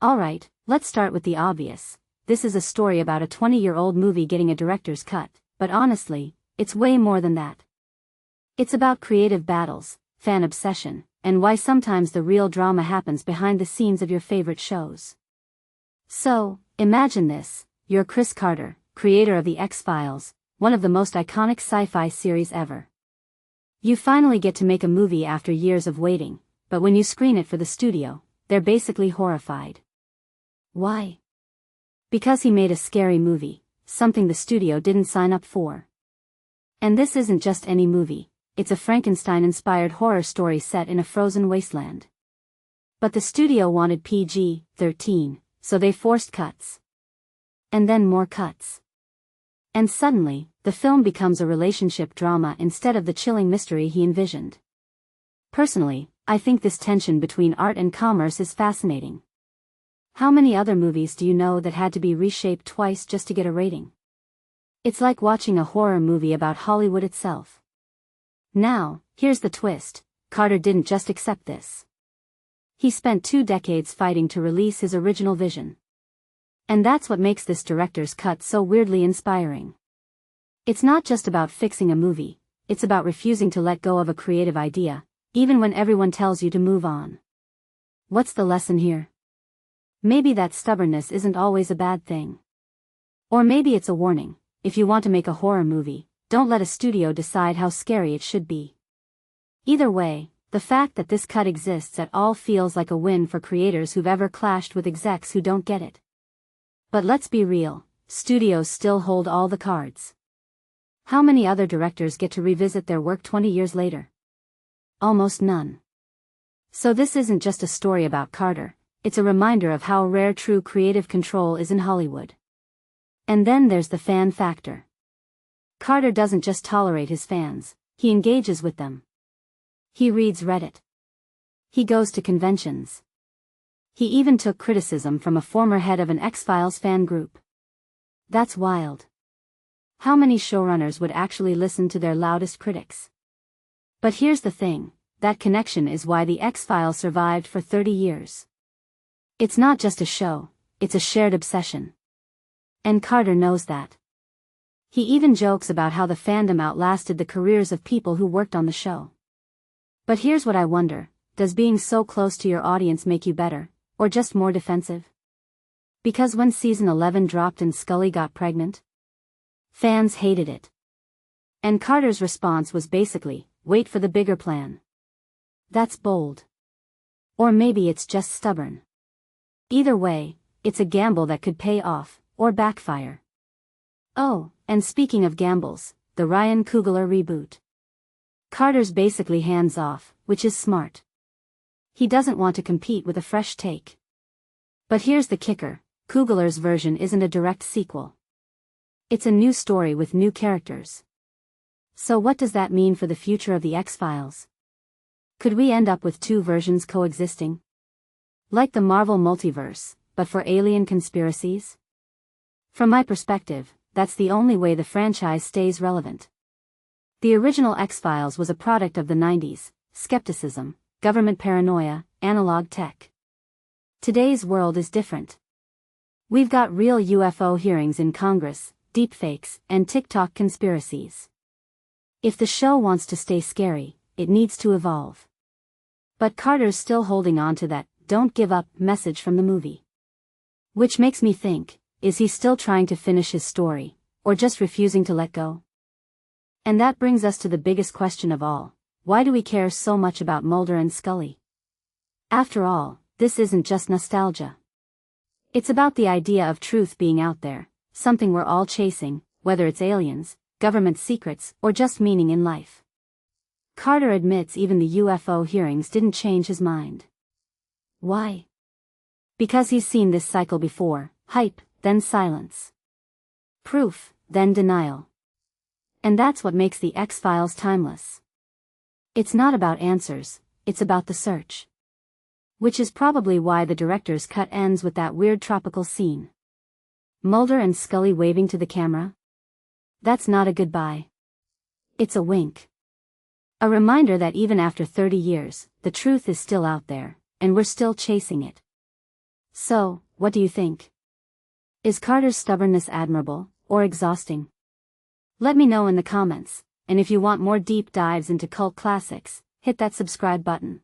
Alright, let's start with the obvious. This is a story about a 20-year-old movie getting a director's cut, but honestly, it's way more than that. It's about creative battles, fan obsession, and why sometimes the real drama happens behind the scenes of your favorite shows. So, imagine this, you're Chris Carter, creator of The X-Files, one of the most iconic sci-fi series ever. You finally get to make a movie after years of waiting, but when you screen it for the studio, they're basically horrified. Why? Because he made a scary movie, something the studio didn't sign up for. And this isn't just any movie, it's a Frankenstein-inspired horror story set in a frozen wasteland. But the studio wanted PG-13, so they forced cuts. And then more cuts. And suddenly, the film becomes a relationship drama instead of the chilling mystery he envisioned. Personally, I think this tension between art and commerce is fascinating. How many other movies do you know that had to be reshaped twice just to get a rating? It's like watching a horror movie about Hollywood itself. Now, here's the twist, Carter didn't just accept this. He spent 2 decades fighting to release his original vision. And that's what makes this director's cut so weirdly inspiring. It's not just about fixing a movie, it's about refusing to let go of a creative idea, even when everyone tells you to move on. What's the lesson here? Maybe that stubbornness isn't always a bad thing. Or maybe it's a warning, if you want to make a horror movie, don't let a studio decide how scary it should be. Either way, the fact that this cut exists at all feels like a win for creators who've ever clashed with execs who don't get it. But let's be real, studios still hold all the cards. How many other directors get to revisit their work 20 years later? Almost none. So this isn't just a story about Carter, it's a reminder of how rare true creative control is in Hollywood. And then there's the fan factor. Carter doesn't just tolerate his fans, he engages with them. He reads Reddit. He goes to conventions. He even took criticism from a former head of an X-Files fan group. That's wild. How many showrunners would actually listen to their loudest critics? But here's the thing, that connection is why The X-Files survived for 30 years. It's not just a show, it's a shared obsession. And Carter knows that. He even jokes about how the fandom outlasted the careers of people who worked on the show. But here's what I wonder, does being so close to your audience make you better, or just more defensive? Because when season 11 dropped and Scully got pregnant, fans hated it. And Carter's response was basically, wait for the bigger plan. That's bold. Or maybe it's just stubborn. Either way, it's a gamble that could pay off, or backfire. Oh, and speaking of gambles, the Ryan Coogler reboot. Carter's basically hands off, which is smart. He doesn't want to compete with a fresh take. But here's the kicker, Coogler's version isn't a direct sequel. It's a new story with new characters. So what does that mean for the future of the X-Files? Could we end up with 2 versions coexisting? Like the Marvel multiverse, but for alien conspiracies? From my perspective, that's the only way the franchise stays relevant. The original X-Files was a product of the 90s, skepticism, government paranoia, analog tech. Today's world is different. We've got real UFO hearings in Congress, deepfakes, and TikTok conspiracies. If the show wants to stay scary, it needs to evolve. But Carter's still holding on to that "don't give up" message from the movie. Which makes me think, is he still trying to finish his story, or just refusing to let go? And that brings us to the biggest question of all, why do we care so much about Mulder and Scully? After all, this isn't just nostalgia. It's about the idea of truth being out there, something we're all chasing, whether it's aliens, government secrets, or just meaning in life. Carter admits even the UFO hearings didn't change his mind. Why? Because he's seen this cycle before, hype, then silence. Proof, then denial. And that's what makes the X-Files timeless. It's not about answers, it's about the search. Which is probably why the director's cut ends with that weird tropical scene. Mulder and Scully waving to the camera? That's not a goodbye. It's a wink. A reminder that even after 30 years, the truth is still out there, and we're still chasing it. So, what do you think? Is Carter's stubbornness admirable, or exhausting? Let me know in the comments, and if you want more deep dives into cult classics, hit that subscribe button.